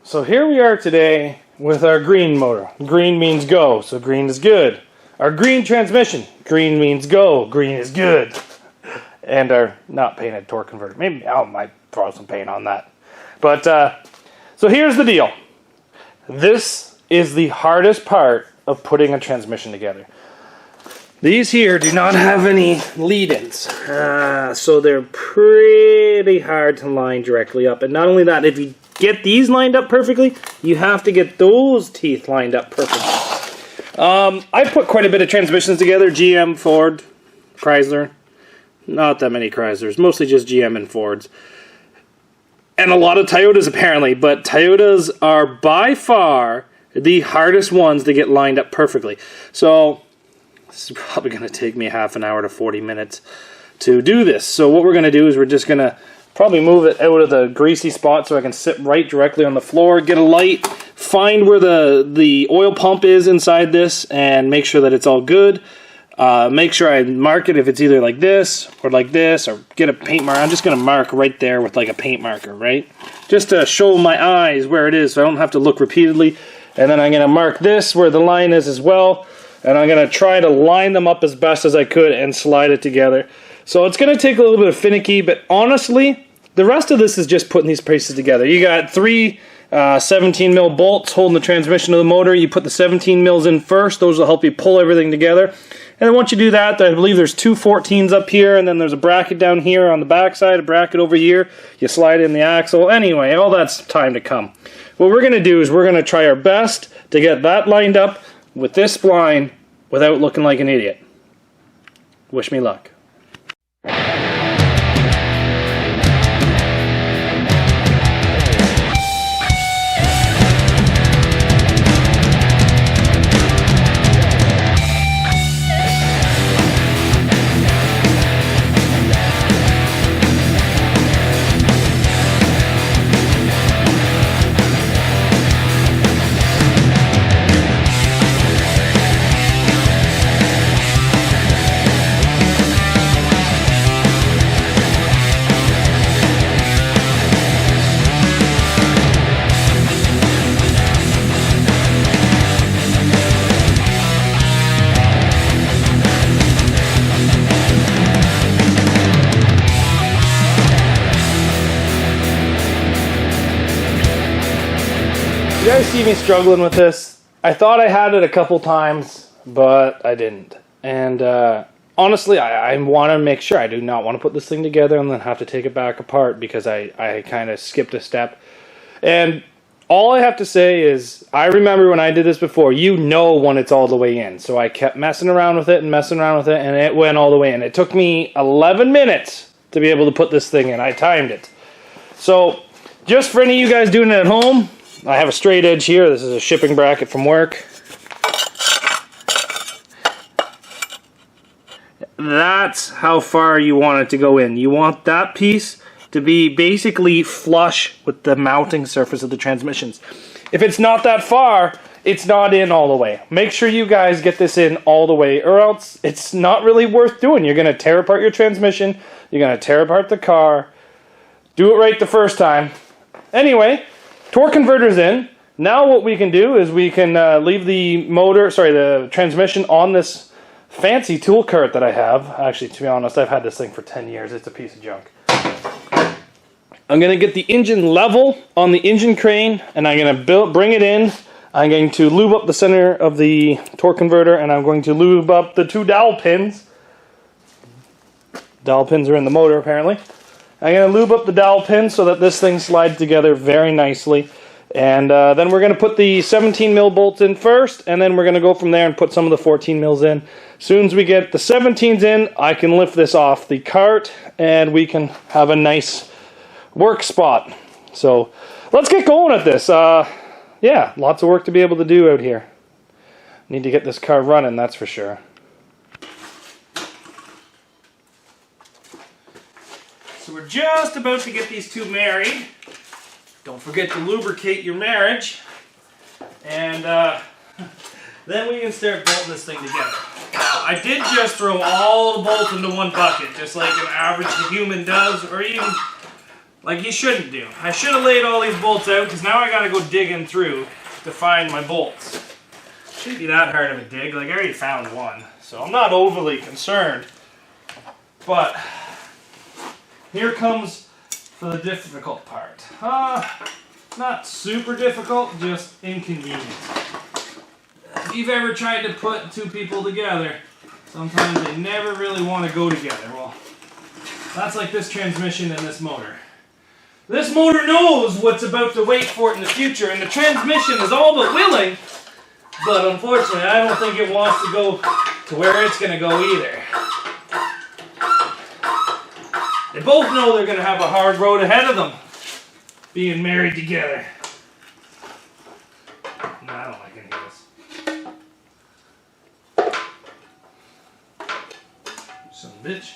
So here we are today with our green motor. Green means go, so green is good. Our green transmission, green means go, green is good. And our not painted torque converter. Maybe I might throw some paint on that. But so here's the deal. This is the hardest part of putting a transmission together. These here do not have any lead-ins, so they're pretty hard to line directly up. And not only that, if you get these lined up perfectly, you have to get those teeth lined up perfectly. I put quite a bit of transmissions together, GM, Ford, Chrysler. Not that many Chryslers, mostly just GM and Fords. And a lot of Toyotas apparently, but Toyotas are by far the hardest ones to get lined up perfectly. So this is probably going to take me half an hour to 40 minutes to do this. So what we're going to do is we're just going to probably move it out of the greasy spot so I can sit right directly on the floor, get a light, find where the oil pump is inside this, and make sure that it's all good. Make sure I mark it if it's either like this, or get a paint marker. I'm just going to mark right there with like a paint marker, right? Just to show my eyes where it is so I don't have to look repeatedly. And then I'm going to mark this where the line is as well. And I'm going to try to line them up as best as I could and slide it together. So it's going to take a little bit of finicky, but honestly, the rest of this is just putting these pieces together. You got three 17 mil bolts holding the transmission of the motor. You put the 17 mils in first. Those will help you pull everything together. And then once you do that, I believe there's two 14s up here, and then there's a bracket down here on the back side, a bracket over here. You slide in the axle. Anyway, all that's time to come. What we're going to do is we're going to try our best to get that lined up with this spline without looking like an idiot. Wish me luck. You guys see me struggling with this. I thought I had it a couple times, but I didn't. And honestly, I want to make sure. I do not want to put this thing together and then have to take it back apart because I kind of skipped a step. And all I have to say is, I remember when I did this before, you know when it's all the way in. So I kept messing around with it, and it went all the way in. It took me 11 minutes to be able to put this thing in. I timed it. So just for any of you guys doing it at home, I have a straight edge here. This is a shipping bracket from work. That's how far you want it to go in. You want that piece to be basically flush with the mounting surface of the transmissions. If it's not that far, it's not in all the way. Make sure you guys get this in all the way, or else it's not really worth doing. You're going to tear apart your transmission. You're going to tear apart the car. Do it right the first time. Anyway, torque converter's in. Now what we can do is we can leave the transmission on this fancy tool cart that I have. Actually, to be honest, I've had this thing for 10 years. It's a piece of junk. I'm going to get the engine level on the engine crane, and I'm going to bring it in. I'm going to lube up the center of the torque converter, and I'm going to lube up the two dowel pins. Dowel pins are in the motor, apparently. I'm going to lube up the dowel pins so that this thing slides together very nicely. And then we're going to put the 17 mil bolts in first, and then we're going to go from there and put some of the 14 mils in. As soon as we get the 17s in, I can lift this off the cart, and we can have a nice work spot. So let's get going at this. Yeah, lots of work to be able to do out here. Need to get this car running, that's for sure. So we're just about to get these two married. Don't forget to lubricate your marriage. And then we can start bolting this thing together. I did just throw all the bolts into one bucket, just like an average human does, or even like you shouldn't do. I should have laid all these bolts out, because now I gotta go digging through to find my bolts. Shouldn't be that hard of a dig. Like, I already found one, so I'm not overly concerned. But here comes for the difficult part. Not super difficult, just inconvenient. If you've ever tried to put two people together, sometimes they never really want to go together. Well, that's like this transmission and this motor. This motor knows what's about to wait for it in the future, and the transmission is all but willing, but unfortunately I don't think it wants to go to where it's going to go either. They both know they're going to have a hard road ahead of them, being married together. No, I don't like any of this. Son of a bitch.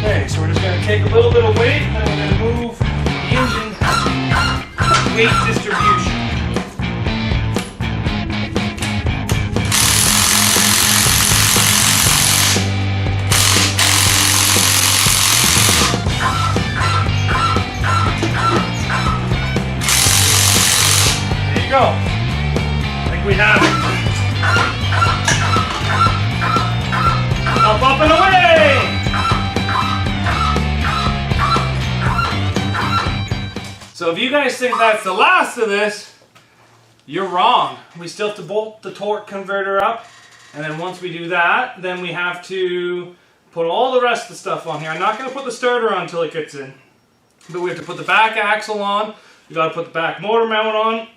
Okay, so we're just going to take a little bit of weight and we're going to move the engine weight distribution. There you go. Like we have it. Up and away! So if you guys think that's the last of this, you're wrong. We still have to bolt the torque converter up, and then once we do that, then we have to put all the rest of the stuff on here. I'm not going to put the starter on until it gets in, but we have to put the back axle on, we got to put the back motor mount on,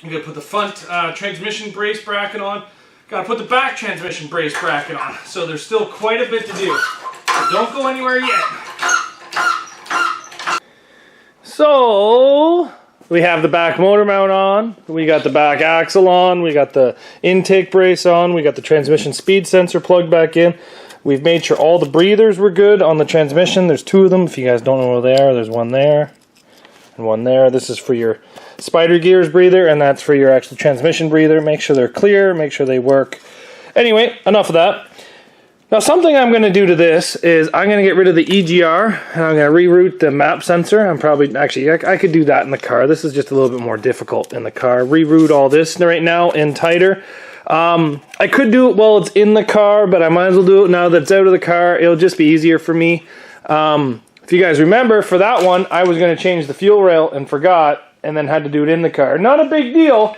we got to put the front transmission brace bracket on, got to put the back transmission brace bracket on. So there's still quite a bit to do. So don't go anywhere yet. So we have the back motor mount on, we got the back axle on, we got the intake brace on, we got the transmission speed sensor plugged back in. We've made sure all the breathers were good on the transmission. There's two of them. If you guys don't know where they are, there's one there and one there. This is for your spider gears breather, and that's for your actual transmission breather. Make sure they're clear, make sure they work. Anyway, enough of that. Now something I'm going to do to this is I'm going to get rid of the EGR, and I'm going to reroute the map sensor. I'm probably, actually, I could do that in the car. This is just a little bit more difficult in the car. Reroute all this right now in tighter. I could do it while it's in the car, but I might as well do it now that it's out of the car. It'll just be easier for me. If you guys remember, for that one, I was going to change the fuel rail and forgot, and then had to do it in the car. Not a big deal,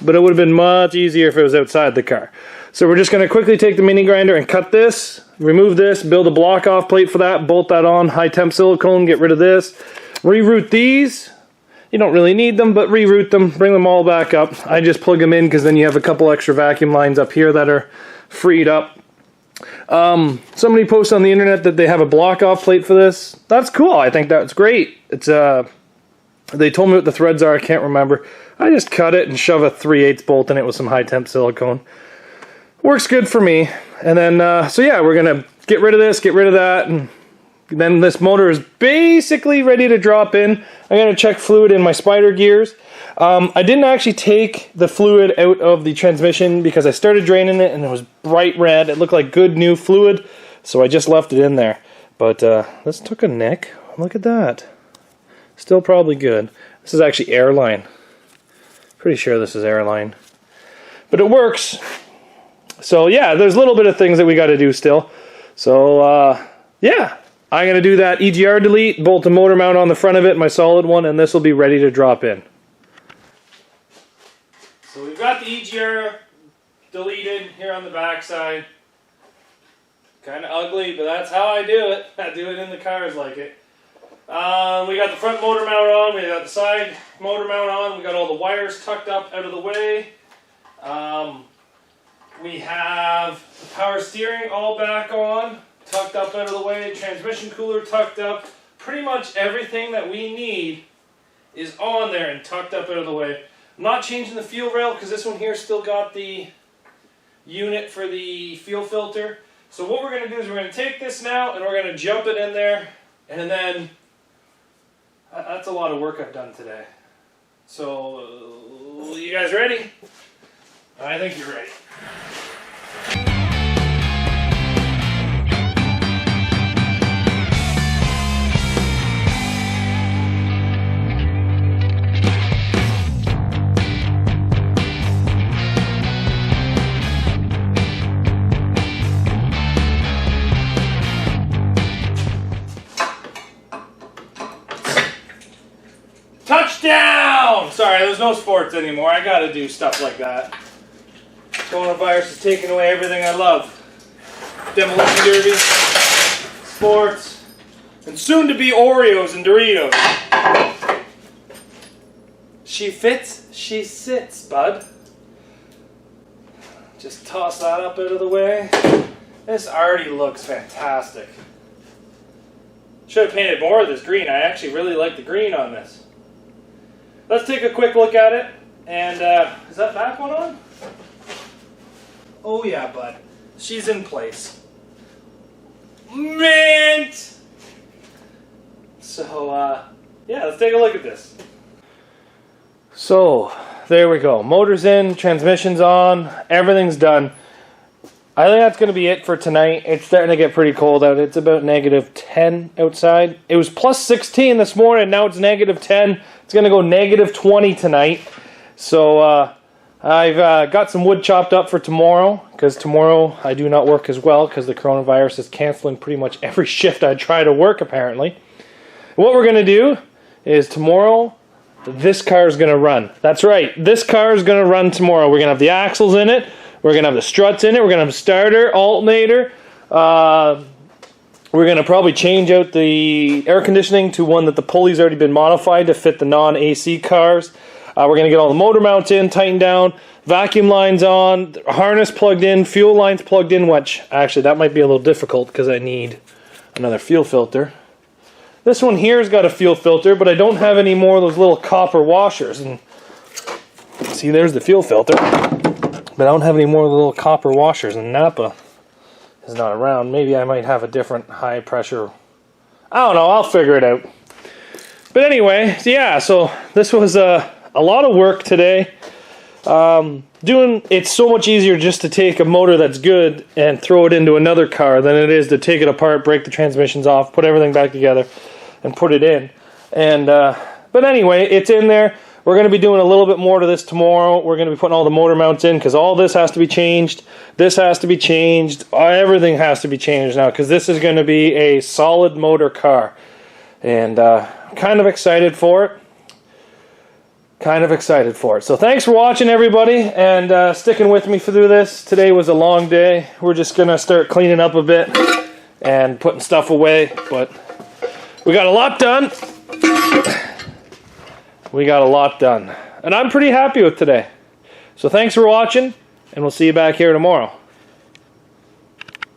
but it would have been much easier if it was outside the car. So we're just going to quickly take the mini grinder and cut this, remove this, build a block off plate for that, bolt that on, high temp silicone, get rid of this, reroute these. You don't really need them, but reroute them, bring them all back up. I just plug them in because then you have a couple extra vacuum lines up here that are freed up. Somebody posted on the internet that they have a block off plate for this. That's cool. I think that's great. It's they told me what the threads are. I can't remember. I just cut it and shove a 3/8 bolt in it with some high temp silicone. Works good for me. And then, so yeah, we're going to get rid of this, get rid of that, and then this motor is basically ready to drop in. I'm going to check fluid in my spider gears. I didn't actually take the fluid out of the transmission because I started draining it and it was bright red. It looked like good new fluid, so I just left it in there. But this took a nick. Look at that. Still probably good. This is actually airline Pretty sure this is airline. But it works. So yeah, there's a little bit of things that we got to do still. So yeah, I'm going to do that EGR delete, bolt the motor mount on the front of it, my solid one, and this will be ready to drop in. So we've got the EGR deleted here on the back side. Kind of ugly, but that's how I do it. I do it in the cars like it. We got the front motor mount on, we got the side motor mount on, we got all the wires tucked up out of the way. We have the power steering all back on, tucked up out of the way, transmission cooler tucked up. Pretty much everything that we need is on there and tucked up out of the way. I'm not changing the fuel rail because this one here still got the unit for the fuel filter. So what we're going to do is we're going to take this now and we're going to jump it in there, and then that's a lot of work I've done today. So you guys ready? I think you're ready. Touchdown! Sorry, there's no sports anymore. I gotta do stuff like that. Coronavirus is taking away everything I love. Demolition derby, sports, and soon to be Oreos and Doritos. She fits, she sits, bud. Just toss that up out of the way. This already looks fantastic. Should have painted more of this green. I actually really like the green on this. Let's take a quick look at it. And is that back one on? Oh yeah, bud. She's in place. Mint! So, yeah, let's take a look at this. So, there we go. Motor's in, transmission's on, everything's done. I think that's going to be it for tonight. It's starting to get pretty cold out. It's about -10 outside. It was +16 this morning. Now it's -10. It's going to go -20 tonight. So I've got some wood chopped up for tomorrow, because tomorrow I do not work as well because the coronavirus is canceling pretty much every shift I try to work, apparently. What we're going to do is tomorrow, this car is going to run. That's right. This car is going to run tomorrow. We're going to have the axles in it. We're going to have the struts in it. We're going to have a starter, alternator. We're going to probably change out the air conditioning to one that the pulley's already been modified to fit the non-AC cars. We're going to get all the motor mounts in, tightened down, vacuum lines on, harness plugged in, fuel lines plugged in, which actually that might be a little difficult because I need another fuel filter. This one here's got a fuel filter, but I don't have any more of those little copper washers. And see, there's the fuel filter. But I don't have any more of the little copper washers, and Napa is not around. Maybe I might have a different high pressure. I don't know, I'll figure it out. But anyway, yeah, so this was a lot of work today. It's so much easier just to take a motor that's good and throw it into another car than it is to take it apart, break the transmissions off, put everything back together, and put it in. And but anyway, it's in there. We're going to be doing a little bit more to this tomorrow. We're going to be putting all the motor mounts in because all this has to be changed. This has to be changed. Everything has to be changed now because this is going to be a solid motor car. And kind of excited for it. Kind of excited for it. So thanks for watching, everybody, and sticking with me through this. Today was a long day. We're just going to start cleaning up a bit and putting stuff away. But we got a lot done. We got a lot done. And I'm pretty happy with today. So thanks for watching, and we'll see you back here tomorrow.